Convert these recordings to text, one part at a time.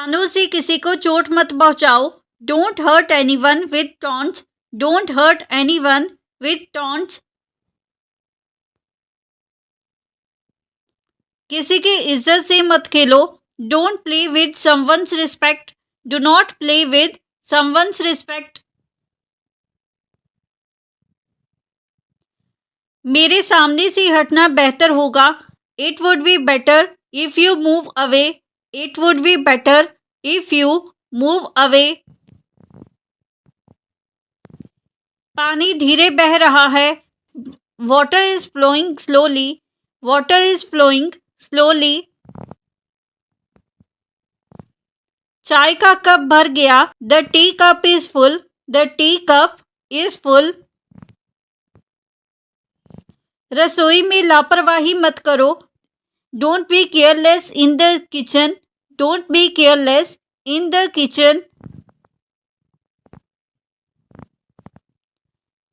कानों से किसी को चोट मत पहुंचाओ। Don't hurt anyone with taunts. Don't hurt anyone with taunts. किसी की इज्जत से मत खेलो। Don't play with someone's respect. Do not play with someone's respect. मेरे सामने से हटना बेहतर होगा। It would be better if you move away. It would be better if you move away. पानी धीरे बह रहा है। Water is flowing slowly. Water is flowing slowly. चाय का कप भर गया। The tea cup is full. The tea cup is full. रसोई में लापरवाही मत करो। Don't be careless in the kitchen. Don't be careless in the kitchen.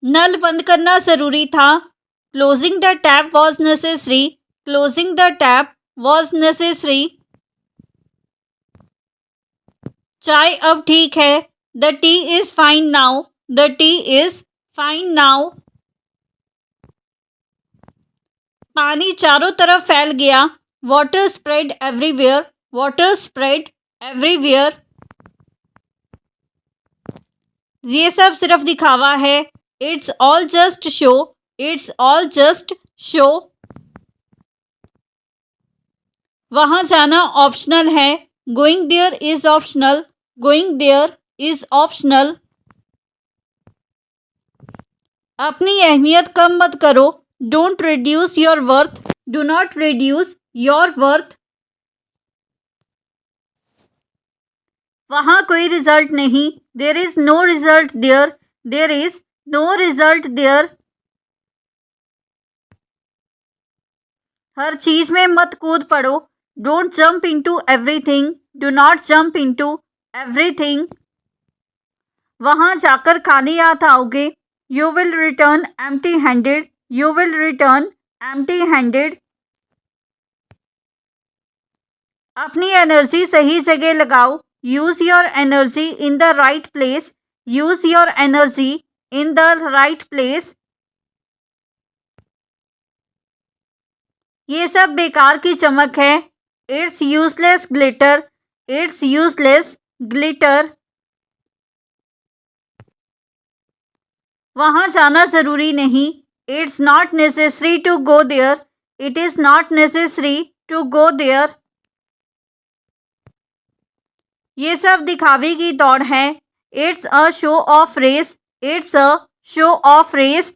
नल बंद करना जरूरी था। Closing the tap was necessary. Closing the tap was necessary. चाय अब ठीक है। The tea is fine now. The tea is fine now. पानी चारों तरफ फैल गया। Water spread everywhere. Water spread everywhere. ये सब सिर्फ दिखावा है। It's all just show. It's all just show. वहां जाना ऑप्शनल है। Going there is optional. Going there is optional. अपनी अहमियत कम मत करो। Don't reduce your worth. Do not reduce your worth. वहाँ कोई रिजल्ट नहीं। There is no result there. There is no result there. हर चीज में मत कूद पड़ो। Don't jump into everything. Do not jump into everything. वहाँ जाकर खाली हाथ आओगे। You will return empty handed. You will return empty handed. अपनी एनर्जी सही जगह लगाओ। Use your energy in the right place. Use your energy in the right place. ये सब बेकार की चमक है। It's useless glitter. It's useless glitter. वहाँ जाना ज़रूरी नहीं। It's not necessary to go there. It is not necessary to go there. ये सब दिखावे की दौड़ है। It's a show off race. It's a show off race.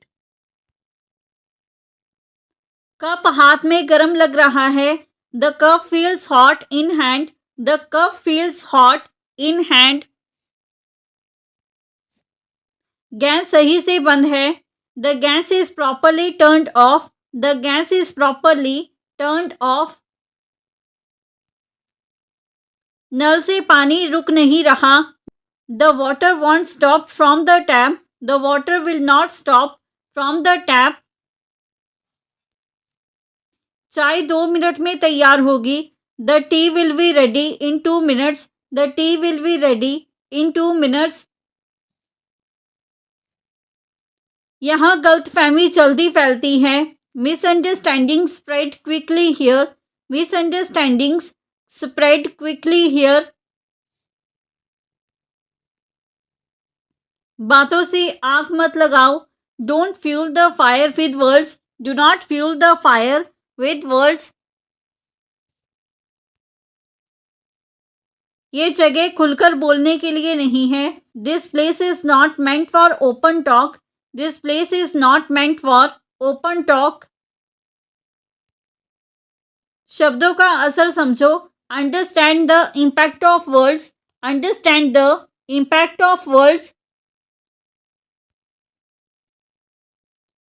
Cup हाथ में गर्म लग रहा है। The cup feels hot in hand. The cup feels hot in hand. Gas सही से बंद है। The gas is properly turned off. The gas is properly turned off. नल से पानी रुक नहीं रहा। The water won't stop from the tap. The water will not stop from the tap. चाय 2 मिनट में तैयार होगी। The T will be ready in 2 minutes. The T will be ready in 2 minutes. यहाँ गलतफहमी जल्दी फैलती है। Misunderstanding spread quickly here. Misunderstandings spread quickly here. बातों से आग मत लगाओ। Don't fuel the fire with words. Do not fuel the fire with words. ये जगह खुलकर बोलने के लिए नहीं है। This place is not meant for open talk. This place is not meant for open talk. शब्दों का असर समझो। Understand the impact of words. Understand the impact of words.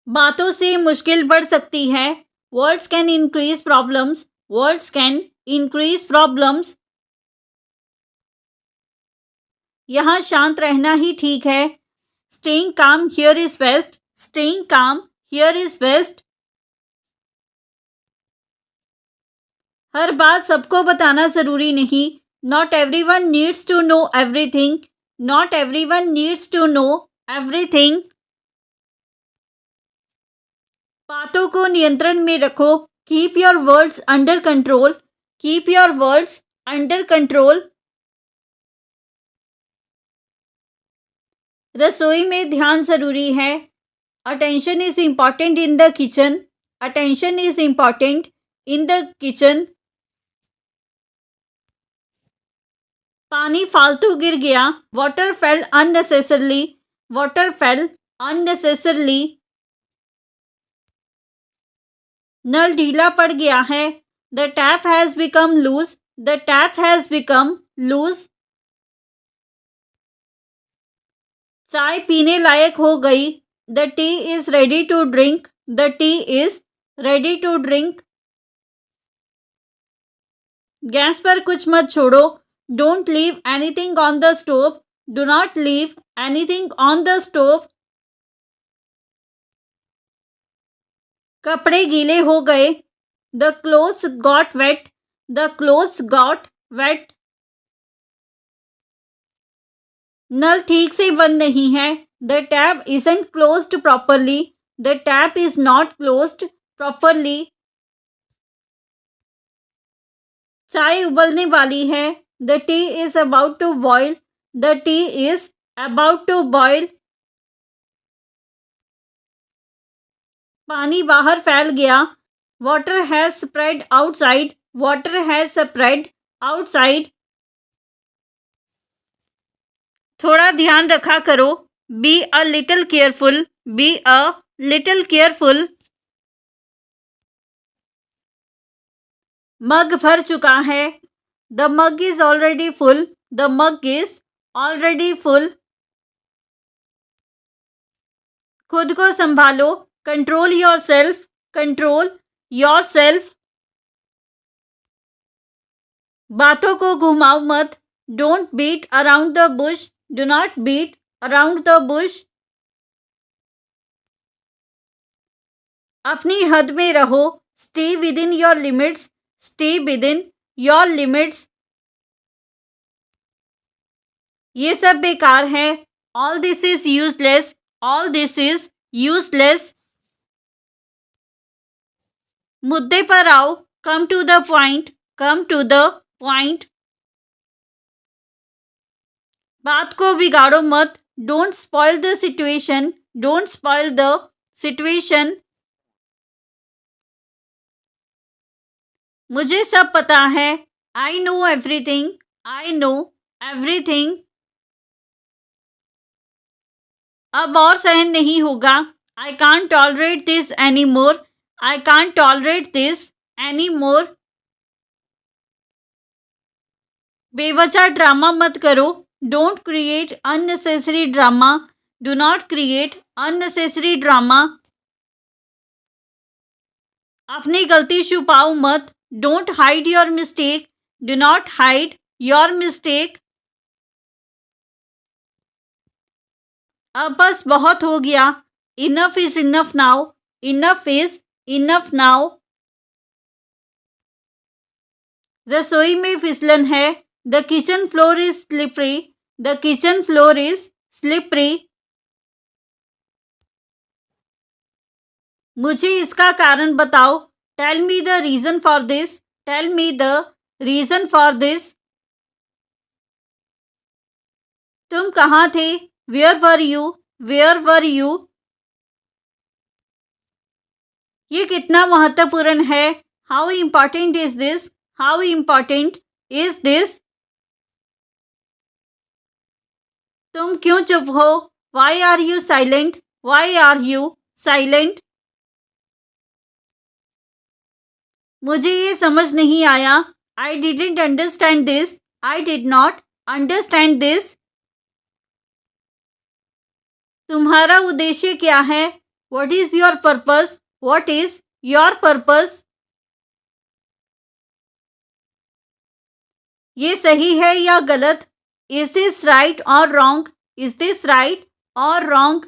बातों से मुश्किल बढ़ सकती है। Words can increase problems. Words can increase problems. यहाँ शांत रहना ही ठीक है। स्टेइंग काम हियर इज बेस्ट। स्टेइंग काम हियर इज बेस्ट। हर बात सबको बताना जरूरी नहीं। Not everyone needs to know everything. Not everyone needs to know everything. बातों को नियंत्रण में रखो. Keep your words under control. Keep your words under control. रसोई में ध्यान जरूरी है. Attention is important in the kitchen. Attention is important in the kitchen. पानी फालतू गिर गया. Water fell unnecessarily. Water fell unnecessarily. नल ढीला पड़ गया है. The tap has become loose. The tap has become loose. चाय पीने लायक हो गई. The tea is ready to drink. The tea is ready to drink. Gas पर कुछ मत छोड़ो. Don't leave anything on the stove. Do not leave anything on the stove. कपड़े गीले हो गए. The clothes got wet. The clothes got wet. नल ठीक से बंद नहीं है. The tap isn't closed properly. The tap is not closed properly. चाय उबलने वाली है. The tea is about to boil. The tea is about to boil. पानी बाहर फैल गया. Water has spread outside. Water has spread outside. थोड़ा ध्यान रखा करो. Be a little careful. Be a little careful. मग भर चुका है. The mug is already full. The mug is already full. खुद को संभालो. Control yourself. Control yourself. बातों को घुमाओ मत. Don't beat around the bush. Do not beat around the bush. अपनी हद में रहो. Stay within your limits. Stay within your limits. ये सब बेकार है. All this is useless. All this is useless. मुद्दे पर आओ. Come to the point. Come to the point. बात को बिगाड़ो मत. Don't spoil the situation. Don't spoil the situation. मुझे सब पता है. I know everything. I know everything. अब और सहन नहीं होगा. I can't tolerate this anymore. I can't tolerate this anymore. बेवजह ड्रामा मत करो. Don't create unnecessary drama. Do not create unnecessary drama. अपनी गलती छुपाओ मत. Don't hide your mistake. Do not hide your mistake. अब बस बहुत हो गया. Enough is enough now. Enough is enough now. रसोई में फिसलन है. The kitchen floor is slippery. The kitchen floor is slippery. मुझे इसका कारण बताओ. Tell me the reason for this. Tell me the reason for this. तुम कहाँ थे? Where were you? Where were you? ये कितना महत्वपूर्ण है? How important is this? How important is this? तुम क्यों चुप हो? Why are you silent? Why are you silent? मुझे ये समझ नहीं आया. I didn't understand this. I did not understand this. तुम्हारा उद्देश्य क्या है? What is your purpose? What is your purpose? ये सही है या गलत? Is this right or wrong? Is this right or wrong?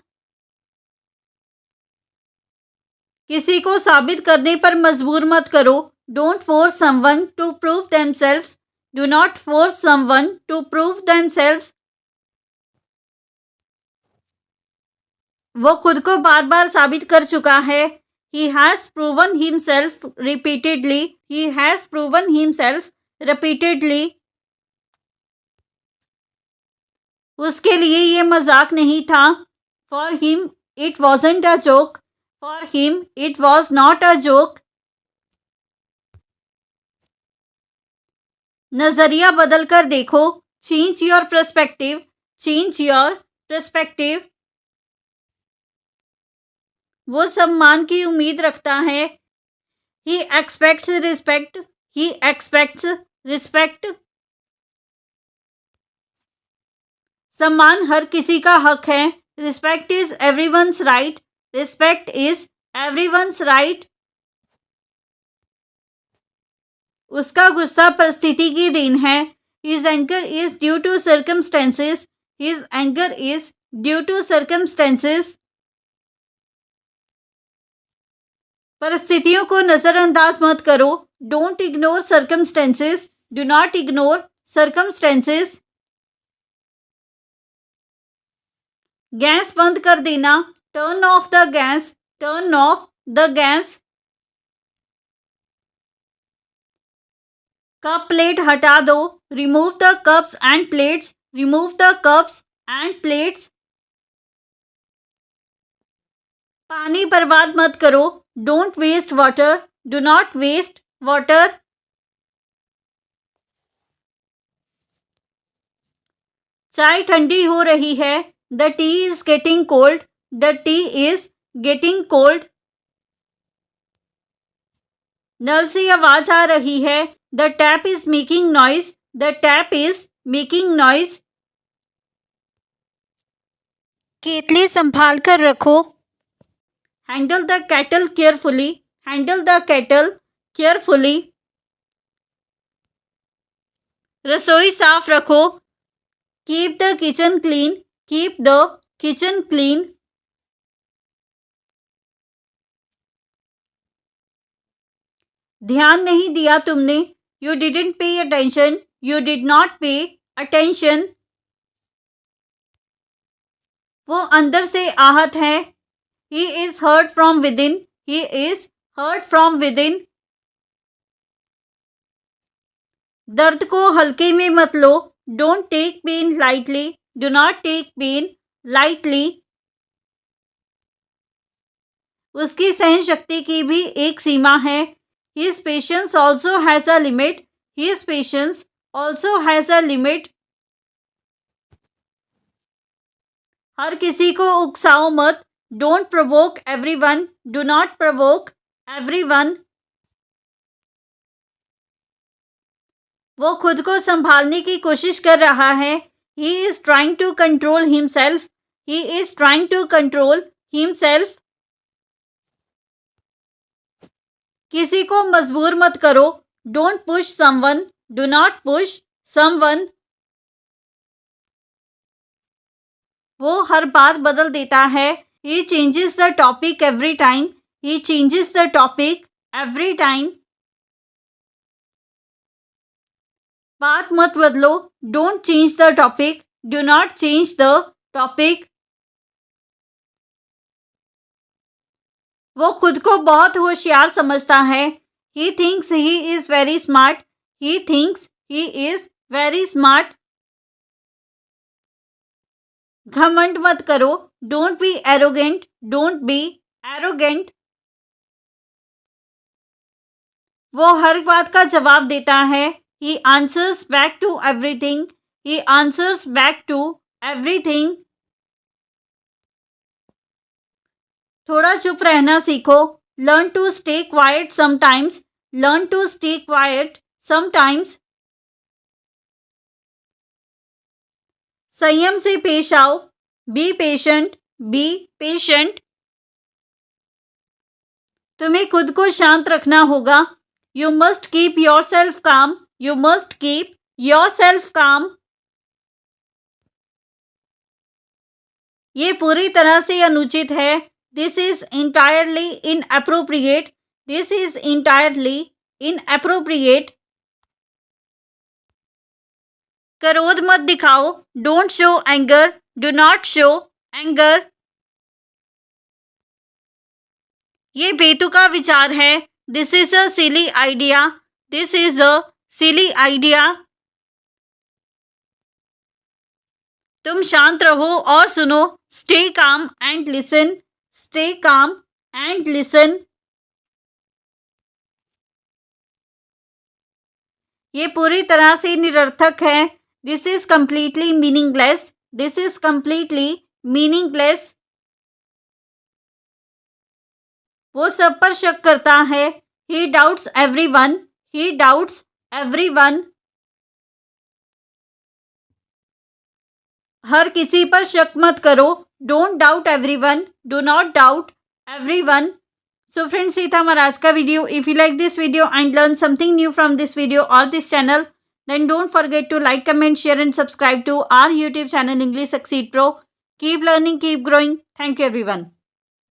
किसी को साबित करने पर मजबूर मत करो. Don't force someone to prove themselves. Do not force someone to prove themselves. वो खुद को बार बार साबित कर चुका है. He has proven himself repeatedly. He has proven himself repeatedly. उसके लिए ये मजाक नहीं था. For him it wasn't a joke. For him it was not a joke. नजरिया बदल कर देखो. Change your perspective. Change your perspective. वो सम्मान की उम्मीद रखता है. He expects respect. He expects respect. सम्मान हर किसी का हक है. Respect is everyone's right. Respect is everyone's right. उसका गुस्सा परिस्थिति की देन है. His anger is due to circumstances. His anger is due to circumstances. परिस्थितियों को नजरअंदाज मत करो. Don't ignore circumstances. Do not ignore circumstances. Gas बंद कर देना. Turn off the gas. Turn off the gas. Cup plate हटा दो. Remove the cups and plates. Remove the cups and plates. पानी बर्बाद मत करो. Don't waste water. Do not waste water. चाय ठंडी हो रही है. The tea is getting cold. The tea is getting cold. नल से आवाज आ रही है. The tap is making noise. The tap is making noise. केतली संभाल कर रखो. Handle the kettle carefully. Handle the kettle carefully. रसोई साफ रखो. Keep the kitchen clean. Keep the kitchen clean. ध्यान नहीं दिया तुमने. You didn't pay attention. You did not pay attention. वो अंदर से आहत है. He is hurt from within. He is hurt from within. दर्द को हल्के में मत लो. Don't take pain lightly. Do not take pain lightly. उसकी सहनशक्ति की भी एक सीमा है. His patience also has a limit. His patience also has a limit. हर किसी को उकसाओ मत. Don't provoke everyone. Do not provoke everyone. वो खुद को संभालने की कोशिश कर रहा है. He is trying to control himself. He is trying to control himself. किसी को मजबूर मत करो. Don't push someone. Do not push someone. वो हर बात बदल देता है. He changes the topic every time. He changes the topic every time. बात मत बदलो. Don't change the topic. Do not change the topic. वो खुद को बहुत होशियार समझता है. He thinks he is very smart. He thinks he is very smart. घमंड मत करो. Don't be arrogant. Don't be arrogant. वो हर बात का जवाब देता है. He answers back to everything. He answers back to everything. थोड़ा चुप रहना सीखो. Learn to stay quiet sometimes. Learn to stay quiet sometimes. संयम से पेश आओ. Be patient. Be patient. तुम्हें खुद को शांत रखना होगा. You must keep yourself calm. You must keep yourself calm. ये पूरी तरह से अनुचित है. This is entirely inappropriate. This is entirely inappropriate. क्रोध मत दिखाओ, don't show anger, do not show anger. ये बेतुका विचार है, this is a silly idea, this is a silly idea. तुम शांत रहो और सुनो, stay calm and listen, stay calm and listen. ये पूरी तरह से निरर्थक है, this is completely meaningless, this is completely meaningless. वो सब पर शक करता है, he doubts everyone, he doubts everyone. हर किसी पर शक मत करो, don't doubt everyone, do not doubt everyone. So friends, ये था हमारा आज का video. If you like this video and learn something new from this video और this channel, then don't forget to like, comment, share and subscribe to our YouTube channel English succeed pro. Keep learning, keep growing. Thank you everyone.